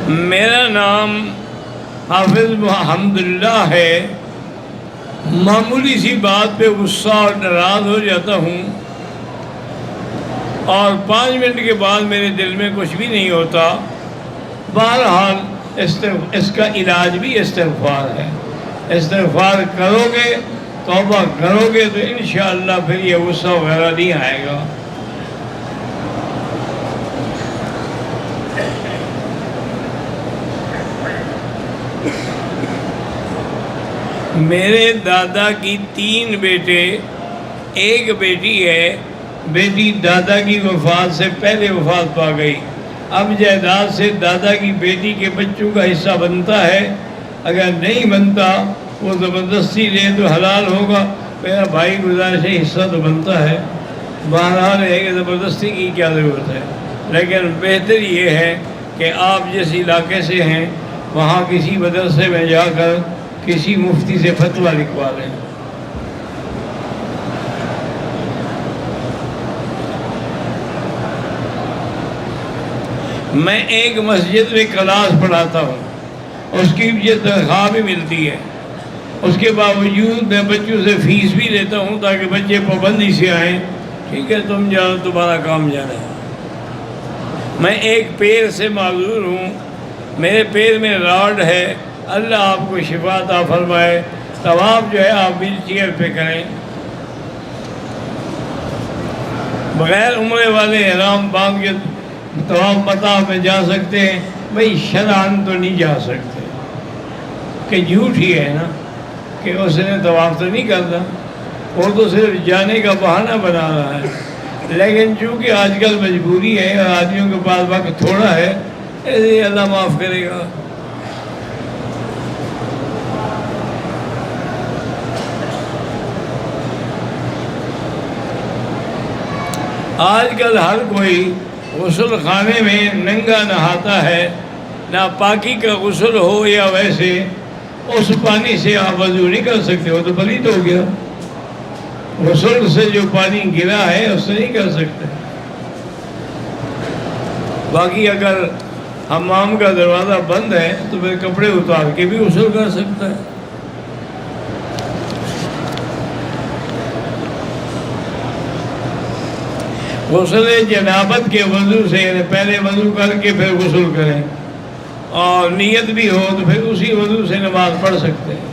میرا نام حافظ محمد اللہ ہے. معمولی سی بات پہ غصہ اور ناراض ہو جاتا ہوں اور 5 منٹ کے بعد میرے دل میں کچھ بھی نہیں ہوتا. بہرحال اس کا علاج بھی استغفار ہے. استغفار کرو گے، توبہ کرو گے تو انشاءاللہ پھر یہ غصہ وغیرہ نہیں آئے گا. میرے دادا کی 3 بیٹے، ایک بیٹی ہے. بیٹی دادا کی وفات سے پہلے وفات پا گئی. اب جائیداد سے دادا کی بیٹی کے بچوں کا حصہ بنتا ہے. اگر نہیں بنتا وہ زبردستی لے تو حلال ہوگا. میرا بھائی گزارش ہے حصہ تو بنتا ہے. بہرحال ہے کہ زبردستی کی کیا ضرورت ہے. لیکن بہتر یہ ہے کہ آپ جس علاقے سے ہیں وہاں کسی مدرسے میں جا کر کسی مفتی سے فتویٰ لکھوا لیں. میں ایک مسجد میں کلاس پڑھاتا ہوں، اس کی مجھے تنخواہ بھی ملتی ہے. اس کے باوجود میں بچوں سے فیس بھی لیتا ہوں تاکہ بچے پابندی سے آئیں. ٹھیک ہے تم جاؤ، تمہارا کام جانا ہے. میں ایک پیر سے معذور ہوں، میرے پیر میں راڈ ہے. اللہ آپ کو شفا عطا فرمائے. طواف جو ہے آپ ویل چیئر پہ کریں. بغیر عمرے والے احرام باندھ کے طواف مطاف میں جا سکتے ہیں. بھائی شرعاً تو نہیں جا سکتے کہ جھوٹ ہی ہے نا کہ اس نے طواف تو نہیں کرتا، وہ تو صرف جانے کا بہانہ بنا رہا ہے. لیکن چونکہ آج کل مجبوری ہے اور آدمیوں کے پاس وقت تھوڑا ہے، ایسے اللہ معاف کرے گا. آج کل ہر کوئی غسل خانے میں ننگا نہاتا ہے. ناپاکی کا غسل ہو یا ویسے، اس پانی سے آپ وضو نہیں کر سکتے، وہ تو پلید ہو گیا. غسل سے جو پانی گرا ہے اس سے نہیں کر سکتے. باقی اگر حمام کا دروازہ بند ہے تو پھر کپڑے اتار کے بھی غسل کر سکتا ہے. غسل جنابت کے وضو سے، یعنی پہلے وضو کر کے پھر غسل کریں اور نیت بھی ہو تو پھر اسی وضو سے نماز پڑھ سکتے ہیں.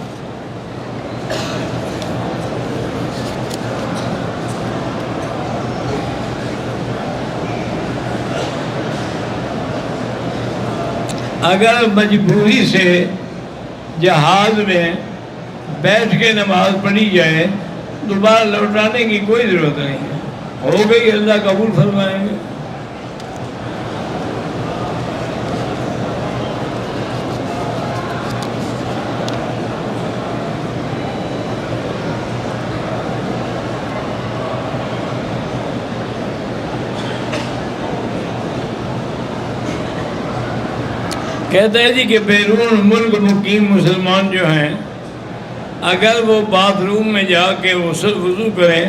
اگر مجبوری سے جہاز میں بیٹھ کے نماز پڑھی جائے دوبارہ لوٹانے کی کوئی ضرورت نہیں ہے. ہو گئی، اللہ قبول فرمائیں گے. کہتے ہیں جی کہ بیرون ملک مقیم مسلمان جو ہیں اگر وہ باتھ روم میں جا کے وضو کریں،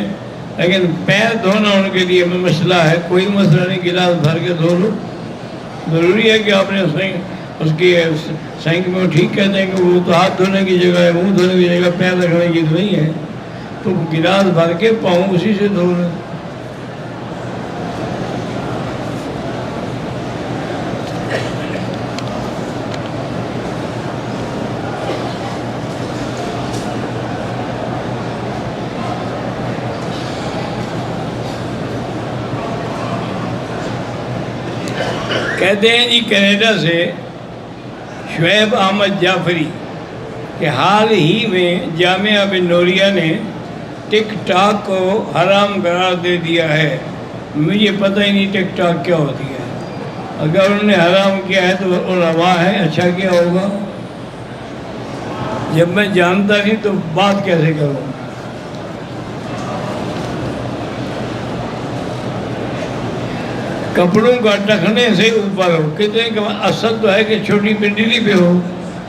لیکن پیر دھونا ان کے لیے مسئلہ ہے. کوئی مسئلہ نہیں، گلاس بھر کے دھو لو. ضروری ہے کہ آپ نے اس کی سینک میں ٹھیک کہتے ہیں کہ وہ تو ہاتھ دھونے کی جگہ ہے، منہ دھونے کی جگہ پیر رکھنے کی تو نہیں ہے. تو گلاس بھر کے پاؤں اسی سے دھو لیں. کہتے ہیں جی کینیڈا سے شعیب احمد جعفری کہ حال ہی میں جامعہ بن نوریہ نے ٹک ٹاک کو حرام قرار دے دیا ہے. مجھے پتہ ہی نہیں ٹک ٹاک کیا ہوتی ہے. اگر انہوں نے حرام کیا ہے تو وہ روا ہے. اچھا کیا ہوگا؟ جب میں جانتا نہیں تو بات کیسے کروں؟ کپڑوں کا ٹخنے سے اوپر ہو. کہتے ہیں کہ اصل تو ہے کہ چھوٹی پنڈلی پہ ہو،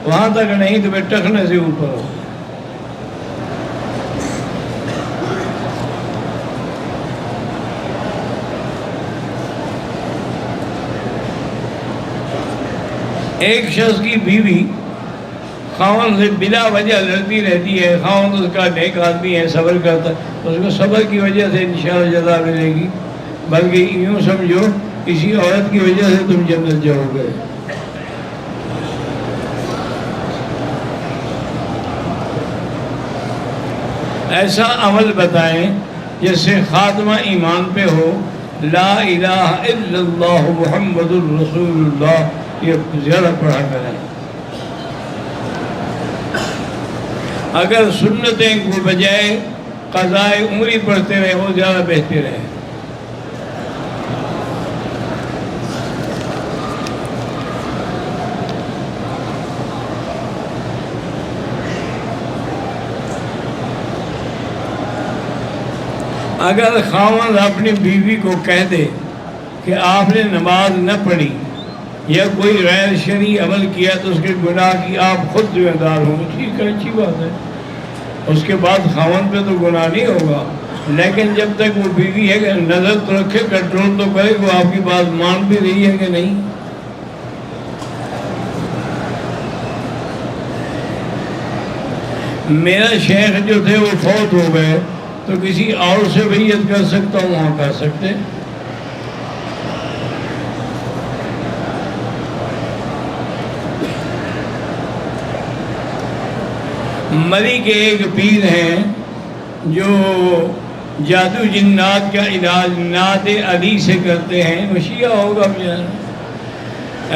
وہاں تک نہیں تو پھر ٹخنے سے اوپر ہو. ایک شخص کی بیوی خاوند سے بلا وجہ لڑتی رہتی ہے، خاوند اس کا نیک آدمی ہے، صبر کرتا ہے، اس کو صبر کی وجہ سے انشاءاللہ جزا ملے گی، بلکہ یوں سمجھو کسی عورت کی وجہ سے تم جنت جاؤ گے۔ ایسا عمل بتائیں جس سے خاتمہ ایمان پہ ہو، لا الہ الا اللہ محمد الرسول اللہ، یہ زیادہ پڑھا کریں۔ اگر سنتیں کو بجائے قضائے عمری پڑھتے رہے وہ زیادہ بہتر ہے۔ اگر خاوند اپنی بیوی کو کہہ دے کہ آپ نے نماز نہ پڑھی یا کوئی غیر شرعی عمل کیا تو اس کے گناہ کی آپ خود ذمہ دار ہوں، ٹھیک ہے، اچھی بات ہے، اس کے بعد خاوند پہ تو گناہ نہیں ہوگا، لیکن جب تک وہ بیوی ہے کہ نظر تو رکھے، کنٹرول تو کرے کہ وہ آپ کی بات مان بھی رہی ہے کہ نہیں۔ میرا شیخ جو تھے وہ فوت ہو گئے تو کسی اور سے بیعت کر سکتا ہوں، وہاں کر سکتے۔ مری کے ایک پیر ہیں جو جادو جنات کا علاج نعت علی سے کرتے ہیں، وہ شیعہ ہوگا،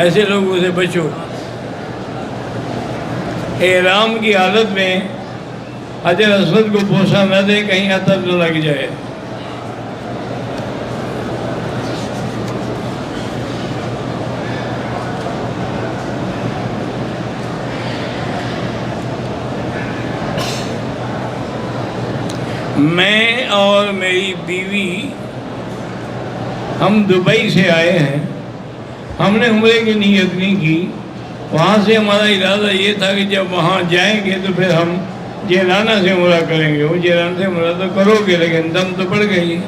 ایسے لوگوں سے بچو۔ احرام کی حالت میں حجر اسود کو بوسہ نہ دے، کہیں عطر نہ لگ جائے۔ میں اور میری بیوی ہم دبئی سے آئے ہیں، ہم نے عمرے کی نیت نہیں کی، وہاں سے ہمارا ارادہ یہ تھا کہ جب وہاں جائیں گے تو پھر ہم جیرانہ سے عمرہ کریں گے۔ وہ جیرانہ سے عمرہ تو کرو گے لیکن دم تو پڑ گئی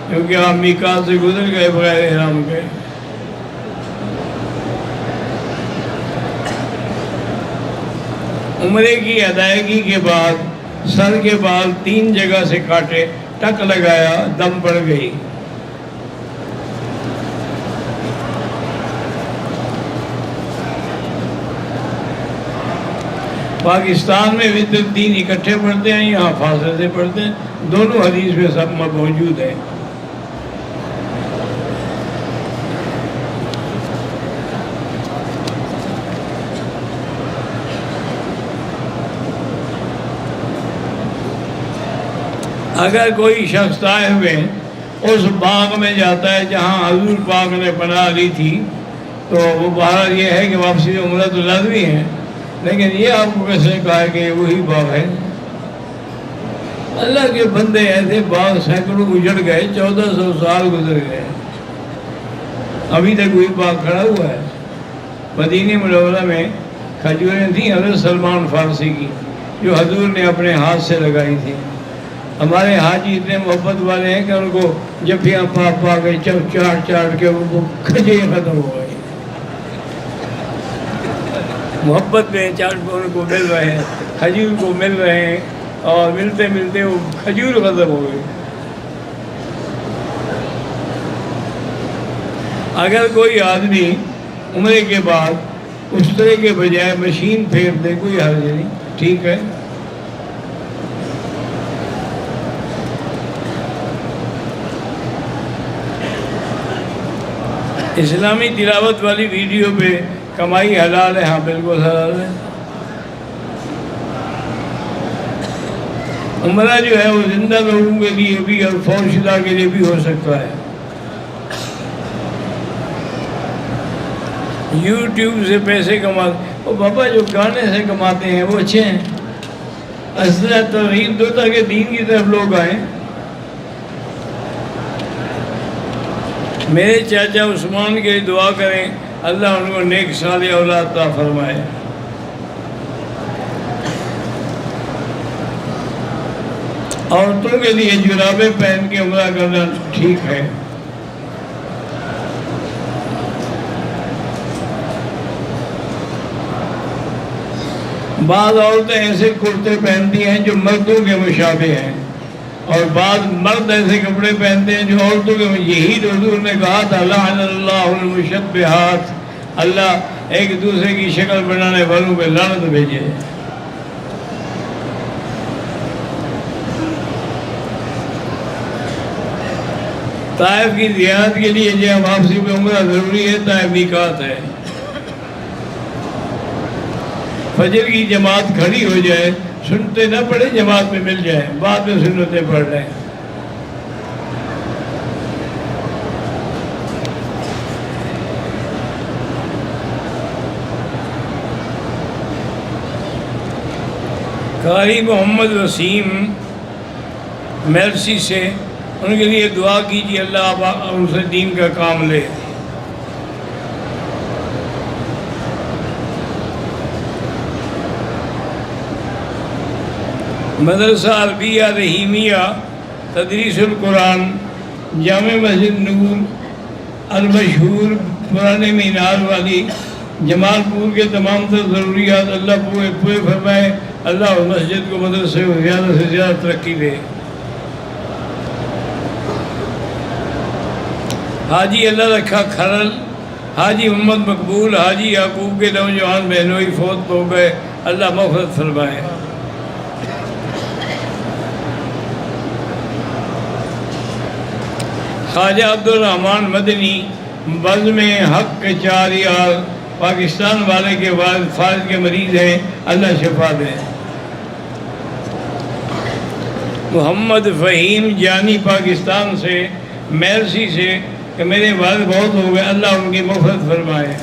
کیونکہ آپ میقات سے گزر گئے بغیر احرام کے۔ عمرے کی ادائیگی کے بعد سر کے بال 3 جگہ سے کاٹے، ٹک لگایا، دم پڑ گئی۔ پاکستان میں وطر 3 اکٹھے پڑھتے ہیں، یہاں فاصلے سے پڑھتے ہیں، دونوں حدیث میں سب موجود ہیں۔ اگر کوئی شخص طائف میں اس باغ میں جاتا ہے جہاں حضور پاک نے پناہ لی تھی تو وہ بہرحال یہ ہے کہ واپسی عمرہ تو لازمی ہے، لیکن یہ آپ کو کیسے کہا ہے کہ وہی باغ ہے؟ اللہ کے بندے ایسے باغ سینکڑوں اجڑ گئے، 1400 سال گزر گئے، ابھی تک وہی باغ کھڑا ہوا ہے۔ مدینہ منورہ میں کھجوریں تھیں حضرت سلمان فارسی کی جو حضور نے اپنے ہاتھ سے لگائی تھی۔ ہمارے حاجی اتنے محبت والے ہیں کہ ان کو جب بھی ہم پا گئے چاٹ کے ان کو کھجے ختم ہو گئے، محبت میں چاٹ ان کو مل رہے ہیں، کھجور کو مل رہے ہیں، اور ملتے ملتے وہ کھجور ختم ہو گئے۔ اگر کوئی آدمی عمرے کے بعد اس طرح کے بجائے مشین پھیر دے کوئی حرج نہیں، ٹھیک ہے۔ اسلامی تلاوت والی ویڈیو پہ کمائی حلال ہے؟ ہاں بالکل حلال ہے۔ عمرہ جو ہے وہ زندہ لوگوں کے لیے بھی اور فوت شدہ کے لیے بھی ہو سکتا ہے۔ یوٹیوب سے پیسے کماتے، وہ بابا جو گانے سے کماتے ہیں وہ اچھے ہیں، اصل ترغیب دو تاکہ دین کی طرف لوگ آئیں۔ میرے چاچا عثمان کے لیے دعا کریں، اللہ ان کو نیک صالح اولاد عطا فرمائے۔ عورتوں کے لیے جرابیں پہن کے عمرہ کرنا ٹھیک ہے۔ بعض عورتیں ایسے کرتے پہنتی ہیں جو مردوں کے مشابہ ہیں، اور بعض مرد ایسے کپڑے پہنتے ہیں جو عورتوں کے، یہی تو حضور نے کہا تھا لعن اللہ المشبہات، اللہ ایک دوسرے کی شکل بنانے والوں پہ لعنت بھیجے۔ طائف کی زیارت کے لیے جو واپسی پہ عمرہ ضروری ہے، طائف میقات ہے۔ فجر کی جماعت کھڑی ہو جائے، سنتے نہ پڑھے، جماعت میں مل جائے، بعد میں سنتیں پڑھ لیں۔ قاری محمد وسیم مرسی سے ان کے لیے دعا کیجیے، اللہ ان سے دین کا کام لے۔ مدرسہ عربیہ رحیمیہ تدریس القرآن، جامع مسجد نور المشہور پرانے مینار والی جمال پور کے تمام تر ضروریات اللہ پورے فرمائے۔ اللہ اور مسجد کو مدرسے کو زیادہ سے زیادہ ترقی دے۔ حاجی اللہ رکھا کھرل، حاجی محمد مقبول، حاجی یعقوب کے نوجوان بہنوئی فوت ہو گئے، اللہ مغفرت فرمائے۔ خواجہ عبدالرحمن مدنی بزم حق کے 4 یار پاکستان والے کے والد فالج کے مریض ہیں، اللہ شفا دے۔ محمد فہیم جانی پاکستان سے میرسی سے کہ میرے والد بہت ہو گئے، اللہ ان کی مغفرت فرمائے۔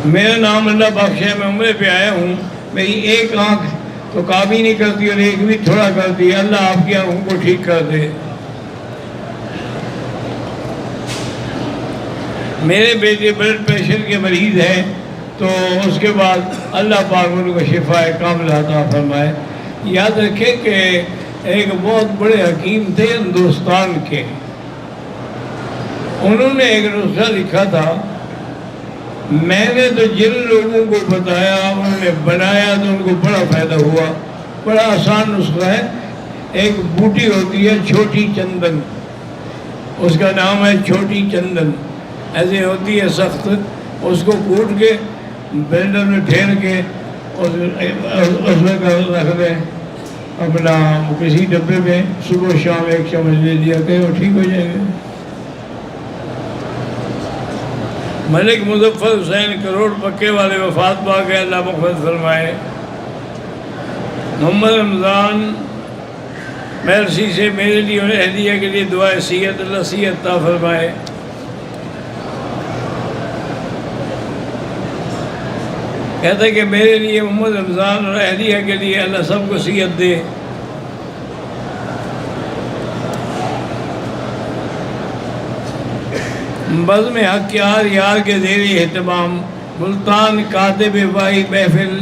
میرا نام اللہ بخش ہے، میں عمرے پہ آیا ہوں، میری ایک آنکھ تو کام ہی نہیں کرتی اور ایک بھی تھوڑا کرتی ہے، اللہ آپ کی آنکھوں کو ٹھیک کر دے۔ میرے بیٹے بلڈ پریشر کے مریض ہیں، تو اس کے بعد اللہ پاک ان کو شفا کاملہ عطا فرمائے۔ یاد رکھیں کہ ایک بہت بڑے حکیم تھے ہندوستان کے، انہوں نے ایک نسخہ لکھا تھا، میں نے تو جن لوگوں کو بتایا انہوں نے بنایا تو ان کو بڑا فائدہ ہوا۔ بڑا آسان نسخہ ہے، ایک بوٹی ہوتی ہے چھوٹی چندن، اس کا نام ہے چھوٹی چندن، ایسے ہوتی ہے سخت، اس کو کوٹ کے بلڈر میں پھیر کے اس میں رکھ دیں اپنا کسی ڈبے میں، صبح شام 1 چمچ لے لیا کہ وہ ٹھیک ہو جائے گا۔ ملک مظفر حسین کروڑ پکے والے وفات پا گئے، اللہ مغفرت فرمائے۔ محمد رمضان مرسی سے میرے لیے اور اہلیہ کے لیے دعائے صحت، اللہ صحت عطا فرمائے۔ کہتا ہے کہ میرے لیے محمد رمضان اور اہلیہ کے لیے اللہ سب کو صحت دے۔ بزم حق یار کے زیر اہتمام ملتان کاتب وائی محفل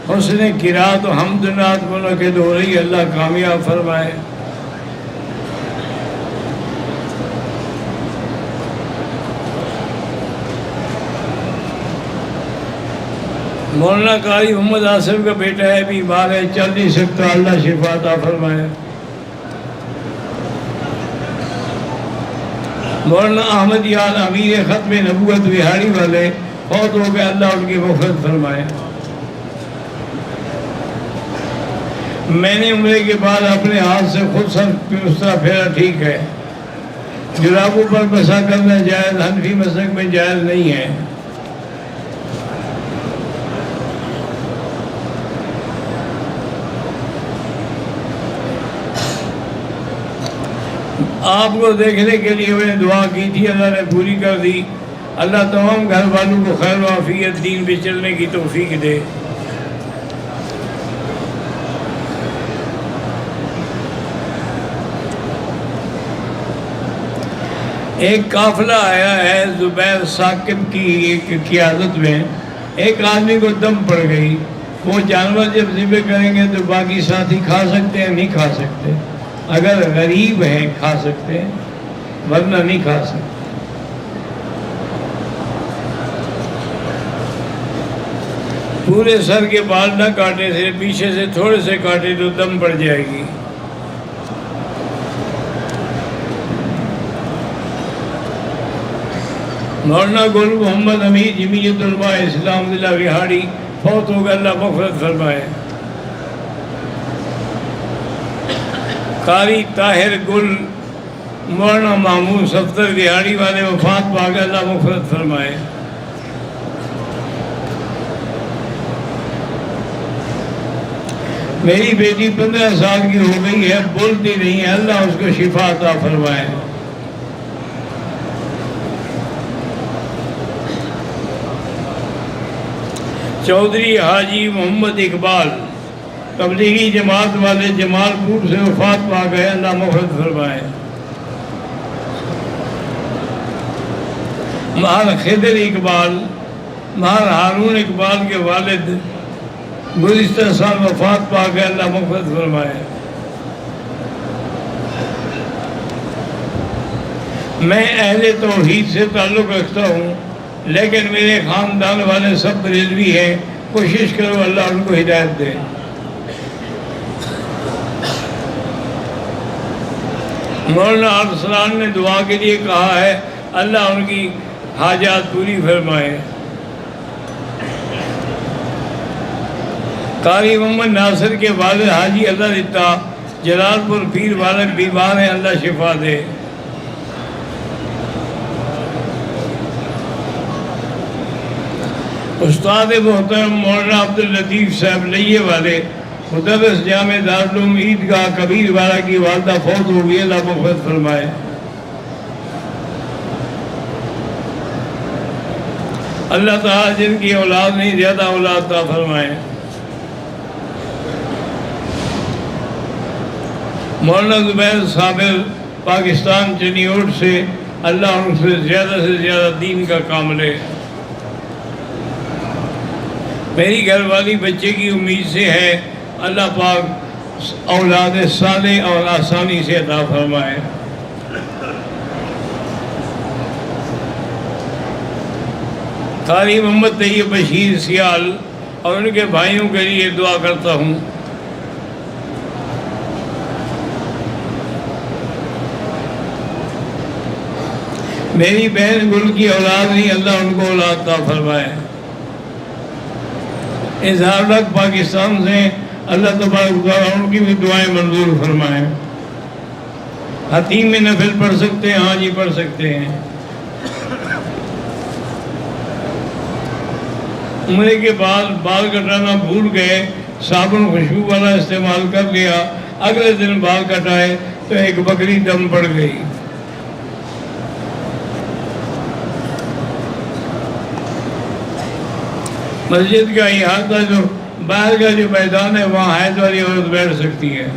حسن قرات و حمد نعت منعقد ہو رہی، اللہ کامیاب فرمائے۔ مولانا قاری محمد آصف کا بیٹا ہے، بیمار ہے، چل نہیں سکتا، اللہ شفا عطا فرمائے۔ مولانا احمد یار امیر ختم نبوت بہاڑی والے فوت ہو گئے، اللہ ان کی مغفرت فرمائے۔ میں نے عمرے کے بعد اپنے ہاتھ سے خود سر اس طرح پھیرا، ٹھیک ہے۔ جرابوں پر مسح کرنا جائز حنفی مسلک میں جائز نہیں ہے۔ آپ کو دیکھنے کے لیے میں نے دعا کی تھی، اللہ نے پوری کر دی۔ اللہ تمام گھر والوں کو خیر و عافیت، دین پہ چلنے کی توفیق دے۔ ایک قافلہ آیا ہے زبیر ثاقب کی قیادت میں، ایک آدمی کو دم پڑ گئی، وہ جانور جب ذبح کریں گے تو باقی ساتھی کھا سکتے ہیں؟ نہیں کھا سکتے، اگر غریب ہیں کھا سکتے ہیں ورنہ نہیں کھا سکتے۔ پورے سر کے بال نہ کاٹے تھے، پیچھے سے تھوڑے سے کاٹے تو دم پڑ جائے گی۔ مولانا گل محمد حمید جمعیت علماء اسلام ضلع وہاڑی فوت ہو گئے، اللہ مغفرت فرمائے۔ قاری طاہر گل مولانا محمود صفدر وہاڑی والے وفات پا گئے، اللہ مغفرت فرمائے۔ میری بیٹی 15 سال کی ہو گئی ہے، بولتی نہیں ہے، اللہ اس کو شفا عطا فرمائے۔ چودھری حاجی محمد اقبال تبلیغی جماعت والے جمال پور سے وفات پا گئے، اللہ مغفرت فرمائے۔ مہر خضر اقبال مہر ہارون اقبال کے والد گزشتہ سال وفات پا گئے، اللہ مغفرت فرمائے۔ میں اہل توحید سے تعلق رکھتا ہوں، لیکن میرے خاندان والے سب بریلوی ہیں، کوشش کرو اللہ ان کو ہدایت دے۔ مولانا ارسلان نے دعا کے لیے کہا ہے، اللہ ان کی حاجات پوری فرمائے۔ قاری محمد ناصر کے والد حاجی اللہ رتا جلال پور پیر والے بیمار ہیں، اللہ شفا دے۔ استاد محترم مولانا عبداللطیف صاحب لئیے والے مدرس جامع دارالعلوم عیدگاہ کبیر والا کی والدہ فوت ہو گئی، اللہ مغفرت فرمائے۔ اللہ تعالیٰ جن کی اولاد نہیں زیادہ اولاد عطا فرمائے۔ مولانا زبیر صابر پاکستان چنیوٹ سے، اللہ ان سے زیادہ دین کا کام لے۔ میری گھر والی بچے کی امید سے ہے، اللہ پاک اولاد صالح اور آسانی سے عطا فرمائے۔ قاری محمد طیب بشیر سیال اور ان کے بھائیوں کے لیے دعا کرتا ہوں۔ میری بہن گل کی اولاد نہیں، اللہ ان کو اولاد عطا فرمائے۔ اظہار حق پاکستان سے، اللہ تبارک تعالیٰ ان کی بھی دعائیں منظور فرمائے۔ حتیم میں نفل پڑھ سکتے ہیں؟ ہاں جی پڑھ سکتے ہیں۔ عمرے کے بعد بال کٹانا بھول گئے، صابن خوشبو والا استعمال کر لیا، اگلے دن بال کٹائے تو ایک بکری دم پڑ گئی۔ مسجد کا احاطہ جو باہر کا جو میدان ہے، وہاں حیض والی عورت بیٹھ سکتی ہے۔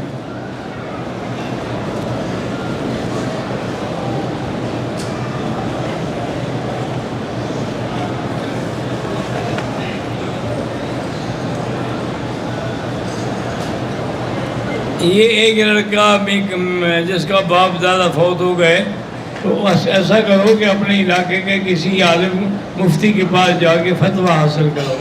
یہ ایک لڑکا جس کا باپ دادا فوت ہو گئے، تو ایسا کرو کہ اپنے علاقے کے کسی عالم مفتی کے پاس جا کے فتویٰ حاصل کرو۔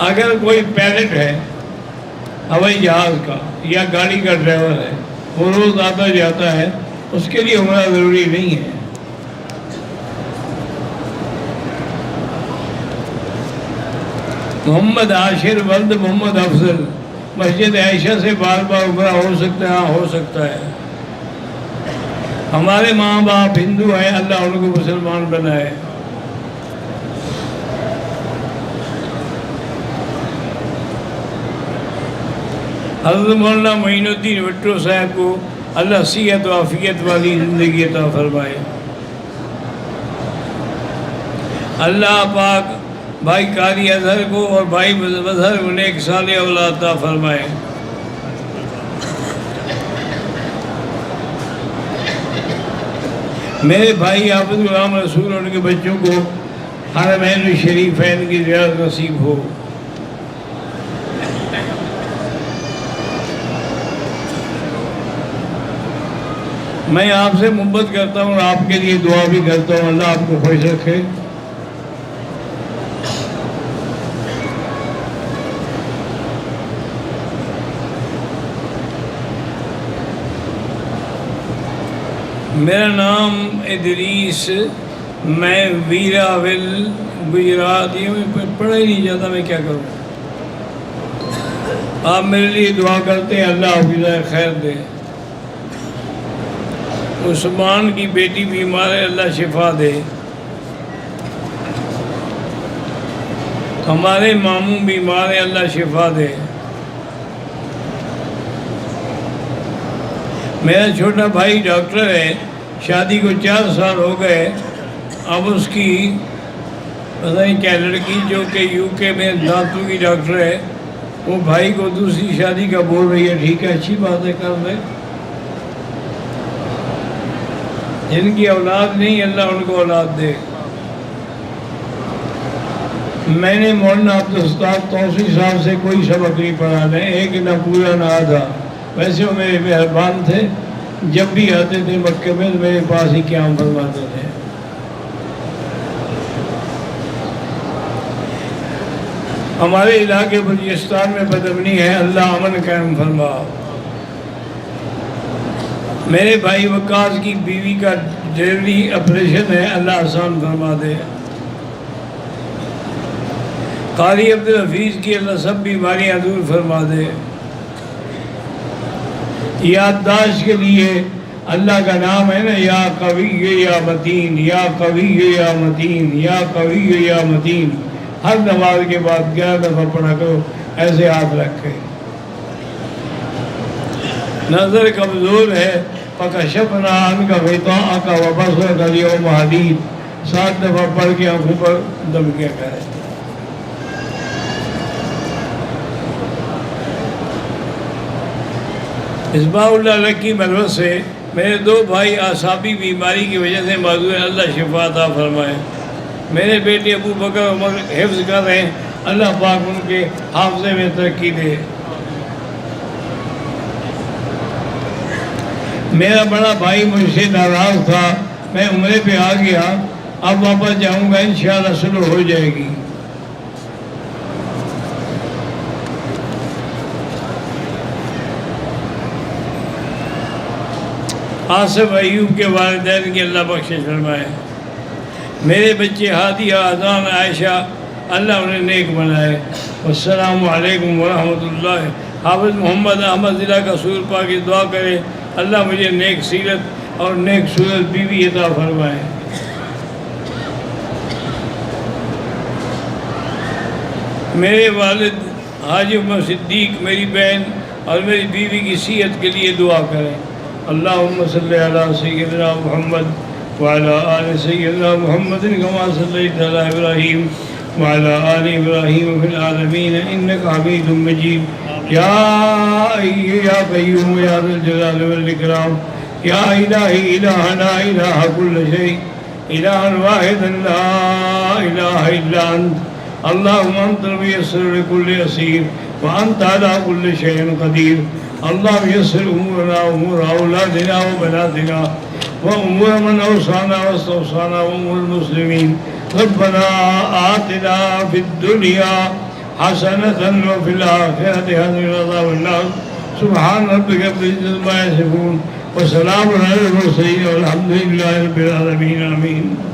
اگر کوئی پائلٹ ہے ہوائی جہاز کا یا گاڑی کا ڈرائیور ہے، وہ روز آتا جاتا ہے، اس کے لیے عمرہ ضروری نہیں ہے۔ محمد عاشر ولد محمد افضل مسجد عائشہ سے بار بار عمرہ ہو سکتا ہے؟ ہاں ہو سکتا ہے۔ ہمارے ماں باپ ہندو ہیں، اللہ ان کو مسلمان بنائے۔ حضرت مولانا معین الدین بٹو صاحب کو اللہ صحت و عافیت والی زندگی عطا فرمائے۔ اللہ پاک بھائی قاری اظہر کو اور بھائی مظہر کو نیک صالح اولاد عطا فرمائے۔ میرے بھائی حافظ غلام رسول اور ان کے بچوں کو حرمین شریفین کی زیارت نصیب ہو۔ میں آپ سے محبت کرتا ہوں اور آپ کے لیے دعا بھی کرتا ہوں، اللہ آپ کو خوش رکھے۔ میرا نام ادریس، میں ویراول گجرات، یہ میں پڑھا ہی نہیں جاتا، میں کیا کروں؟ آپ میرے لیے دعا کرتے ہیں، اللہ حافظ خیر دے۔ عثمان کی بیٹی بیمار ہے، اللہ شفا دے۔ ہمارے ماموں بیمار ہیں، اللہ شفا دے۔ میرا چھوٹا بھائی ڈاکٹر ہے، شادی کو 4 سال ہو گئے، اب اس کی پتہ نہیں کیا لڑکی جو کہ UK میں دانتوں کی ڈاکٹر ہے، وہ بھائی کو دوسری شادی کا بول رہی ہے۔ ٹھیک ہے، اچھی بات ہے، کر دے۔ جن کی اولاد نہیں، اللہ ان کو اولاد دے۔ میں نے مولانا عبدالستار توسیع صاحب سے کوئی سبق نہیں پڑھا، نہ ایک نہ پورا نہ آدھا۔ ویسے وہ میرے مہربان تھے، جب بھی آتے تھے مکے میں میرے پاس ہی قیام فرماتے تھے۔ ہمارے علاقے بلوچستان میں بدامنی ہے، اللہ امن قائم فرما۔ میرے بھائی وقاص کی بیوی کا ڈیلیوری آپریشن ہے، اللہ آسان فرما دے۔ قاری عبدالحفیظ کی اللہ سب بیماریاں دور فرما دے۔ یادداشت کے لیے اللہ کا نام ہے نا، یا قوی یا متین، یا قوی یا متین، یا قوی یا متین۔ ہر نماز کے بعد 11 دفعہ پڑھا کرو، ایسے ہاتھ رکھ کے۔ نظر کمزور ہے، فکشفنا عنک غطاءک وبصرک اليوم حدید، 7 دفعہ پڑھ کے آنکھوں پر دم کیا کرے۔ مصباح اللہ لکی ملوث سے میرے 2 بھائی اعصابی بیماری کی وجہ سے معذور ہیں، اللہ شفا عطا فرمائے۔ میرے بیٹے ابو بکر عمر حفظ کر رہے ہیں، اللہ پاک ان کے حافظے میں ترقی دے۔ میرا بڑا بھائی مجھ سے ناراض تھا، میں عمرے پہ آ گیا، اب واپس جاؤں گا، انشاءاللہ صلح ہو جائے گی۔ آصف ایوب کے والدین کی اللہ بخشش فرمائے۔ میرے بچے ہادیہ، اذان، عائشہ، اللہ انہیں نیک بنائے۔ والسلام علیکم ورحمۃ اللہ۔ حافظ محمد احمد ضلع کا سور پا کی دعا کرے، اللہ مجھے نیک سیرت اور نیک صورت بیوی عطا فرمائے۔ میرے والد حاجی عمر صدیق، میری بہن اور میری بیوی کی صحت کے لیے دعا کریں۔ اللہم صلی علی سیدنا محمد وعلی آل سیدنا محمد کما صلیت علی ابراہیم وعلی آل ابراہیم فی العالمین انک حمید مجید۔ یا قیوم یا ذا الجلال والاکرام، یا الہی الہنا الہ کل شیء، الہ واحد لا الہ الا انت، اللہم انت المیسر لکل اسیر وانت علی کل شیء قدیر۔ اللہم یسر امورنا امور اولادنا و بناتنا و امور من اوصانا واستوصانا و امور المسلمین۔ ربنا آتنا فی الدنیا حسنة وفی الآخرة حسنة وقنا عذاب النار۔ سبحان ربک رب العزة عما یصفون وسلام علی المرسلین والحمد للہ رب العالمین، آمین۔